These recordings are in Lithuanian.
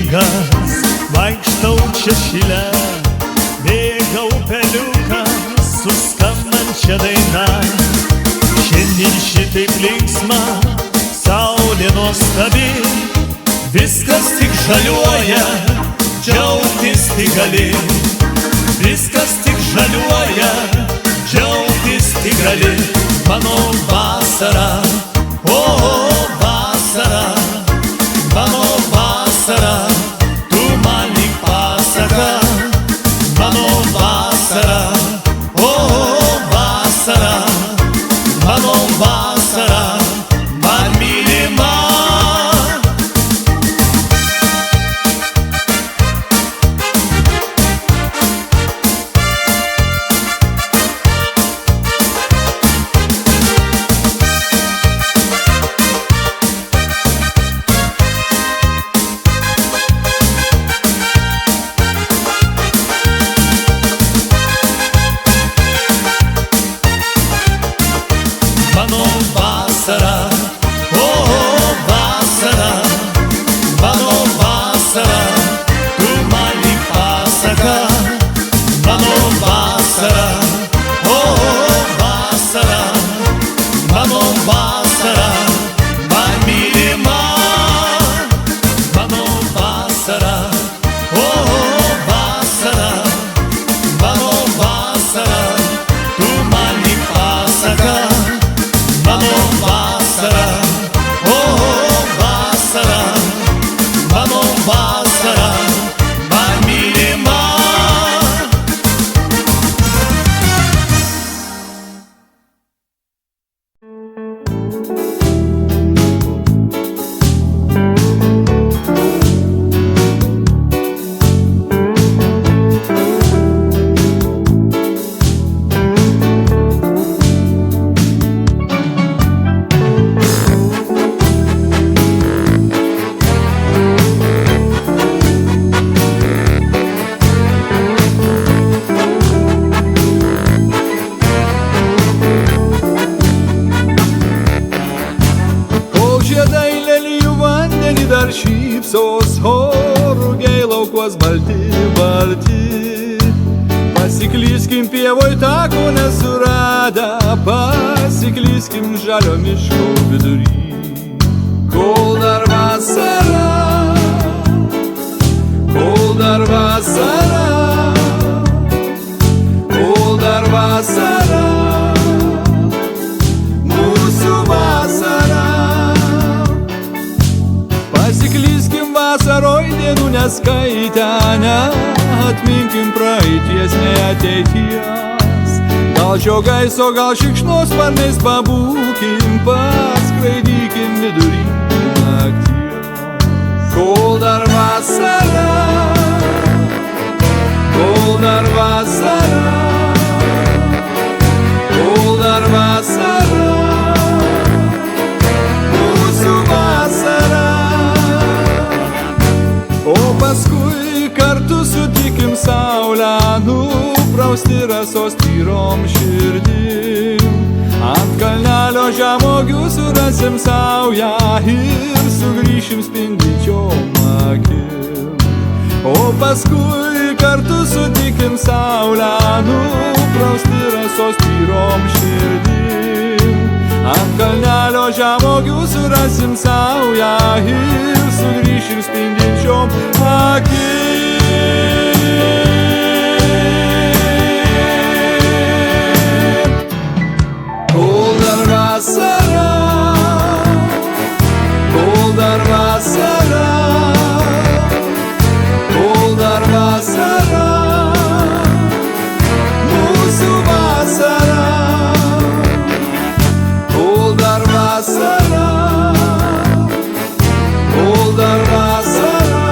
laimingas, vaikštau čia šile, bėga upeliukas su skambančia daina. Šiandien šitaip linksma, saulė nuostabi, viskas tik žaliuoja, džiaugtis tik gali. Viskas tik žaliuoja, džiaugtis tik gali. Mano vasara, o vasara, mano vasara, tu man lyg pasaka. Mano vasara, o vasara, mano vasara, man mylima. Rugiai laukuos balti, balti. Pasiklyskim pievoj tako nesuradę, pasiklyskim žalio miško vidury. Kol dar vasara, kol dar vasara, kol dar vasara, mūsų vasara. Pasiklyskim vasaroj dienų neskaitę, neatminkim praeities, nei ateities. Gal žiogais, o gal šikšnosparniais pabūkim, paskraidykim vidury nakties. Kol dar vasara, kol dar vasara, kol dar vasara, mūsų vasara. O paskui kartu sutikim saulę, nuprausti rasos tyrom širdim. Ant kalnelio žemuogių surasim saują ir sugrįšim spindinčiom akim. O paskui kartu sutikim saulę, nuprausti rasos tyrom širdim. Ant kalnelio žemuogių surasim saują ir sugrįšim spindinčiom akim. Kol dar vasara, kol dar vasara, kol dar vasara, mūsų vasara. Kol dar vasara, kol dar vasara,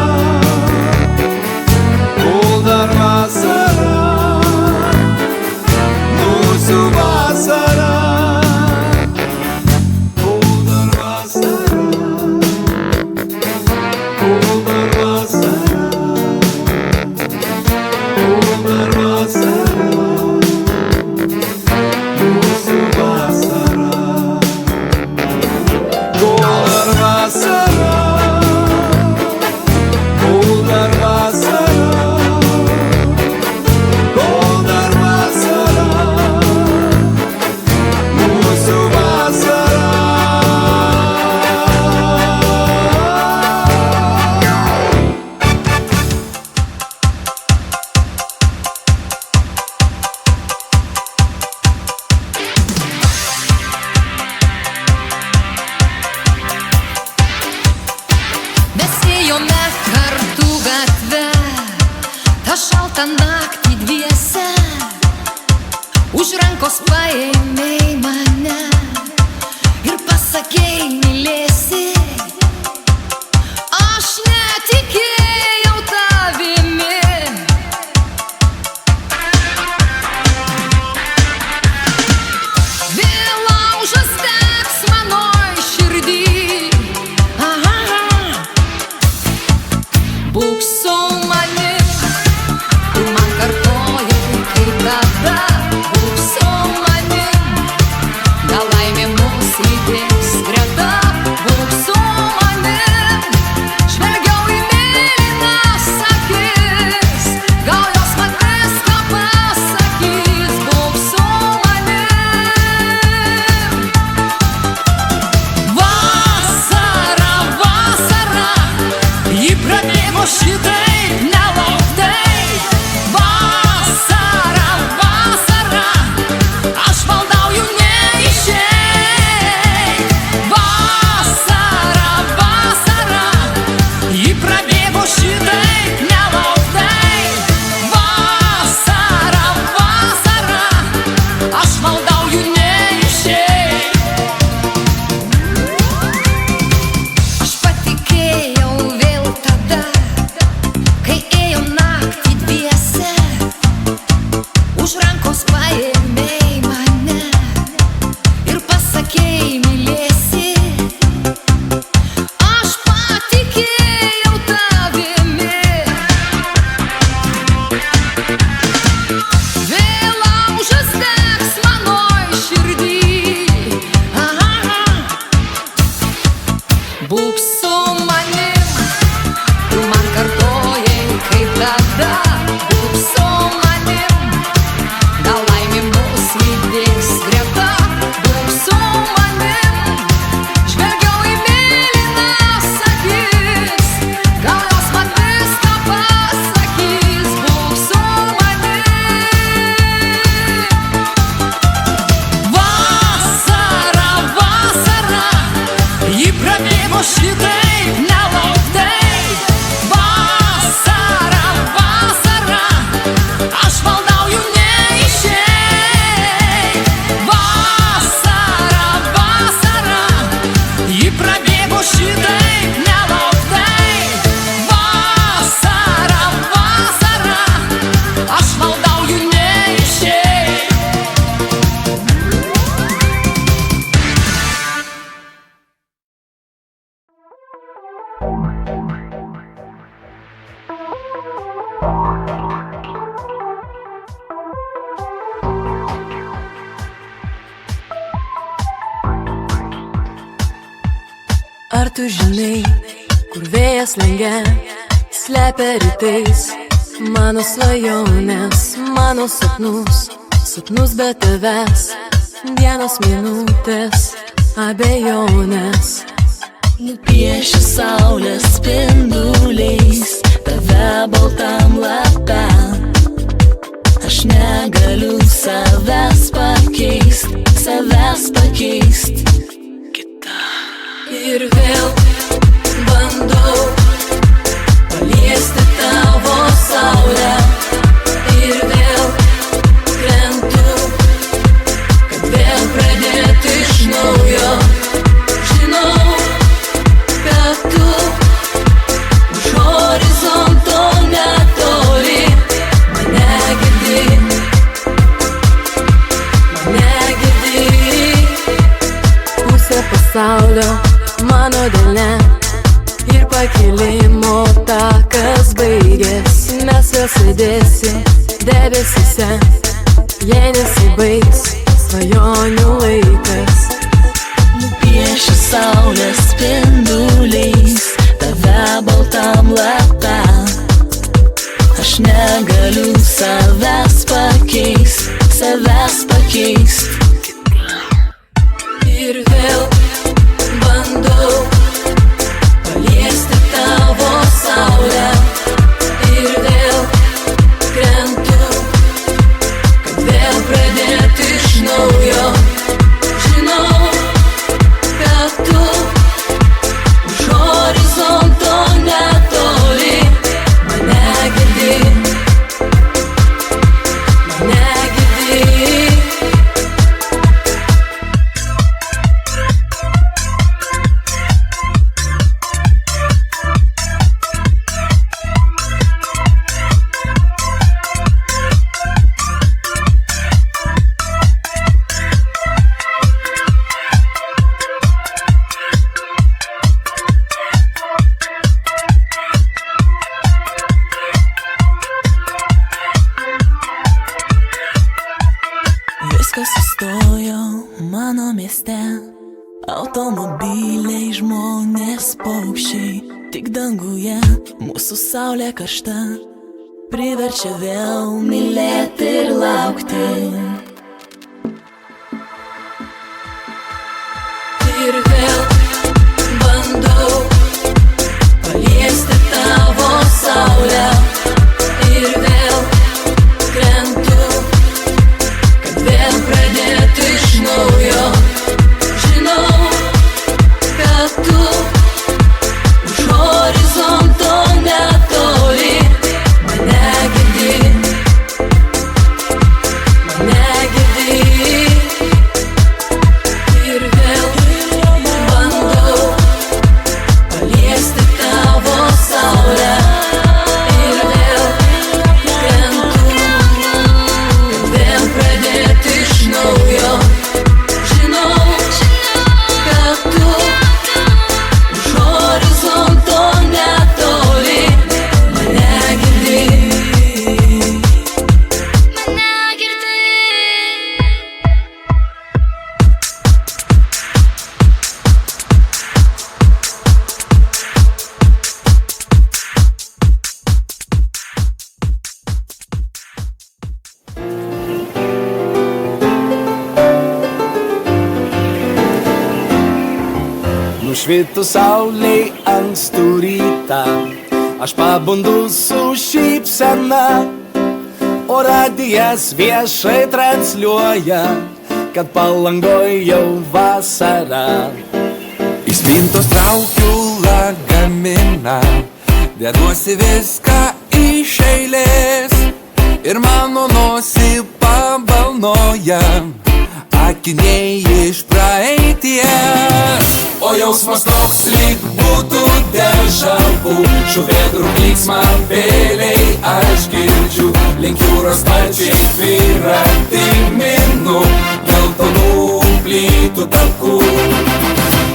tą naktį dviese už rankos paėmei mane ir pasakei mylėsi. Aš netikėjau tavimi. Vėl laužas degs manoj širdį. Būk su manim, tu man kartojai kaip tada. Būk su manim, gal laimė mus lydės greta. Būk su manim, žvelgiau į mėlynas akis, gal jos man viską pasakys. Būk su manim. Vasara, vasara, ji prabėgo šitaip nelauktai. Vasara, vasara, aš maldauju neišeik. Vasara, vasara, ji prabėgo šitaip nelauktai. Vasara, vasara, aš maldauju neišeik. Aš patikėjau vėl tada, kai ėjom naktį dviese, už rankos paėmei mane ir pasakei mylėsi. Aš patikėjau tavimi. Vėl laužas degs manoj širdį. Būk su manim, tu man kartojai kaip tada. Būk su manim, gal laimė mus lydės greta. Būk su manim, žvelgiau į mėlynas akis, gal jos man viską pasakys. Būk su manim. Vasara, vasara, ji prabėgo šitaip nelauktai. Vasara, vasara, aš maldauju neišeik. Vasara, vasara, ji prabėgo šitaip nelauktai. Vasara, vasara, aš maldauju neišeik. Ar tu žinai, kur vėjas lange slepia rytais mano svajonės, mano sapnus, sapnus be tavęs, dienos minutės, abejonės. Nupiešiu saulės spinduliais tave baltam lape. Aš negaliu savęs pakeist, savęs pakeist. Ir vėl bandau paliesti tavo saulę. Ir vėl krentu, kad vėl pradėti iš naujo. Žinau, kad tu už horizonto netoli mane girdi, mane girdi. Pusė pasaulio mano delne ir pakilimo takas baigės. Mes vėl sėdėsi debesyse, jei nesibaigs svajonių laikas. Nupiešiu saulės spinduliais tave baltam lape. Aš negaliu savęs pakeist, savęs pakeist. Ir vėl bandau paliesti tavo saulę. Ir vėl krentu, kad vėl pradėti iš naujo. Žinau, kad tu už horizonto netoli mane girdi. mieste. Automobiliai, žmonės, paukščiai, tik danguje mūsų saulė karšta priverčia vėl mylėti ir laukti. Ir vėl bandau paliesti tavo saulę. Ir vėl krentu, kad vėl pradėti iš naujo. Žinau, kad tu už horizonto netoli mane girdi, mane girdi. Ir vėl bandau paliesti tavo saulę. Ir vėl krentu, kad vėl pradėti iš naujo. Žinau, kad tu už horizonto netoli mane girdi, mane girdi. Nušvitus saulei ankstų rytą, aš pabundu su šypsena, o radijas viešai transliuoja, kad Palangoj jau vasara. Iš spintos traukiu lagaminą, deduosi viską iš eilės ir mano nosį pabalnoja akiniai iš praeities. O jausmas toks lyg būtų deja vu, žuvėdrų klyksmą vėliai aš girdžiu, link jūros sparčiai tvyranti minu geltonų plytų takų.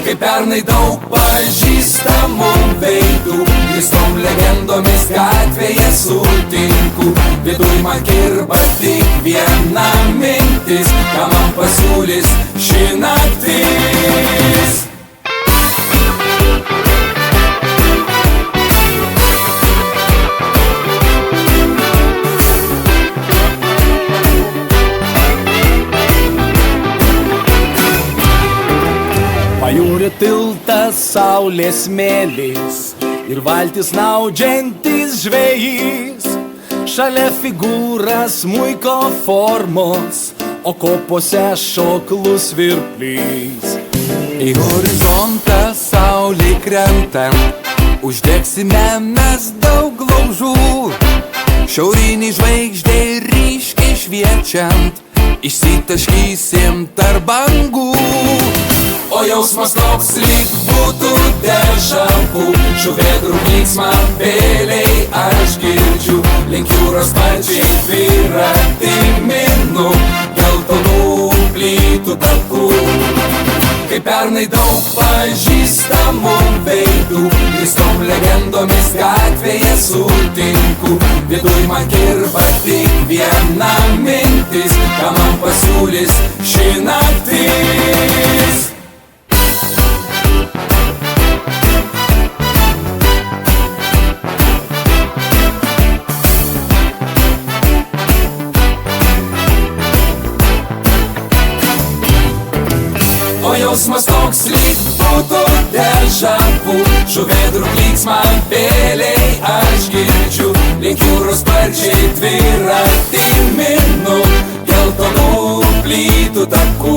Kaip pernai daug pažįstamų veidų, grįstom legendomis gatvėje sutinku. Viduj man kirba tik viena mintis, ką man pasiūlys ši naktis. Pajūrio tiltas, saulės mėlis ir valtis naudžiantis žvejys. Šalia figūra smuiko formos, o kopose šoklus virplys. Į horizontą saulė krentant, uždegsime mes daug laužų. Šiaurinį žvaigždė ryškiai šviečiant, išsitaškysim tarp bangų. O jausmas toks lyg būtų deja vu, žuvėdrų klyksmą vėliai aš girdžiu, link jūros sparčiai tvyranti minu geltonų plytų takų. Kaip pernai daug pažįstamų veidų, grįstom legendomis gatvėje sutinku. Viduj man kirba tik viena mintis, ką man pasiūlys ši naktis. O jausmas toks lyg būtų deja vu, žuvėdrų klyksmą vėliai aš girdžiu, link jūros sparčiai tvyranti minu geltonų plytų takų.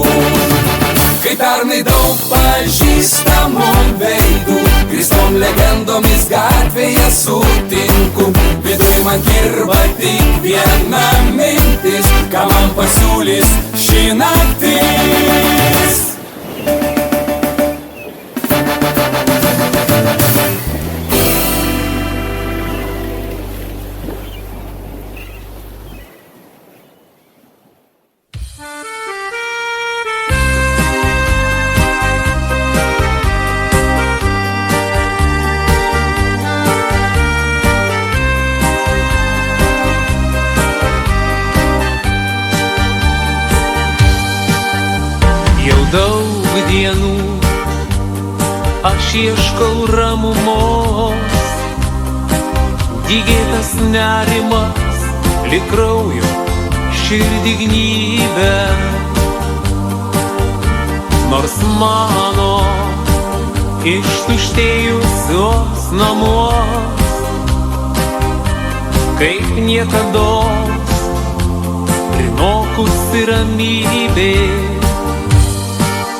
Kaip pernai daug pažįstamų veidų, grįstom legendomis gatvėje sutinku. Viduj man kirba tik viena mintis, ką man pasiūlys ši naktis. dienų aš ieškau ramumos, dygėtas nerimas lyg kraujo širdį gnybė. Nors mano ištuštėjusios namuos kaip niekados prinokusi ramybė.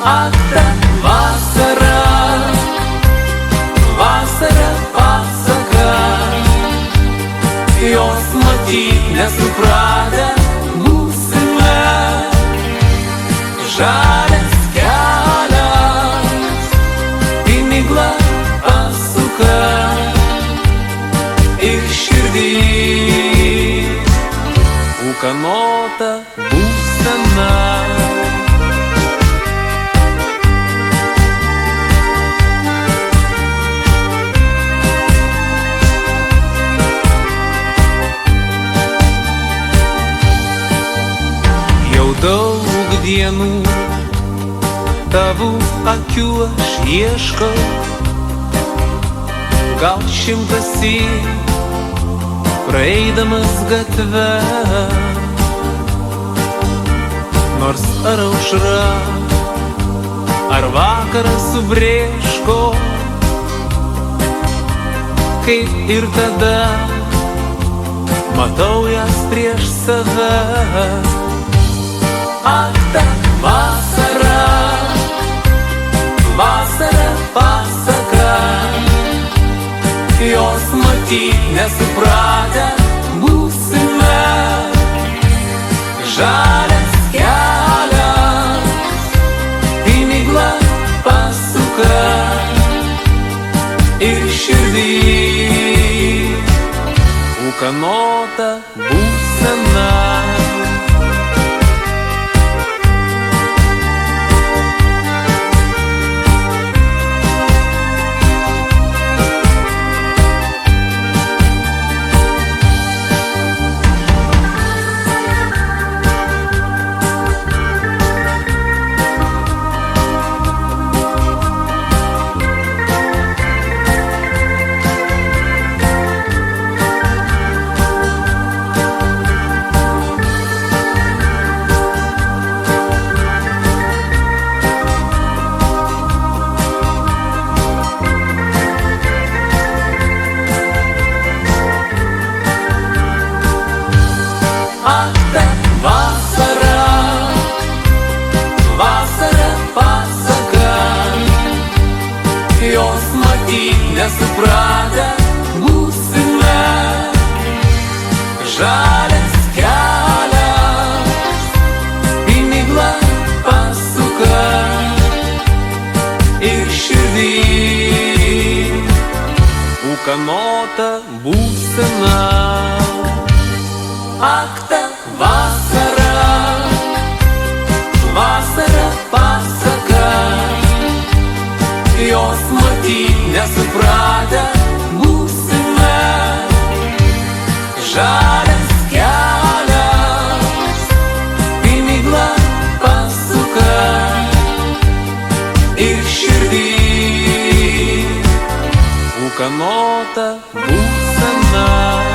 Ak, ta vasara, vasara pasaka, jos matyt nesupratę būsime. Žalias kelias į miglą pasuka ir širdį ūkanota būsena. Daug dienų tavo akių aš ieškau, gal 100syk praeidamas gatve. Nors ar aušra, ar vakaras subrėško, kaip ir tada matau jas prieš save. Ak, ta vasara, vasara pasaka, jos matyt nesupratę būsime. Žalias kelias į miglą pasuka ir širdį ūkanota būsena. Jos matyt nesupratę būsime. Žalias kelias į miglą pasuka ir širdį ūkanota būsena. Ak, ta vasara, vasara pasaka, jos matyt nesupratę būsime. Žalias kelias į miglą pasuka ir širdį ūkanota būsena.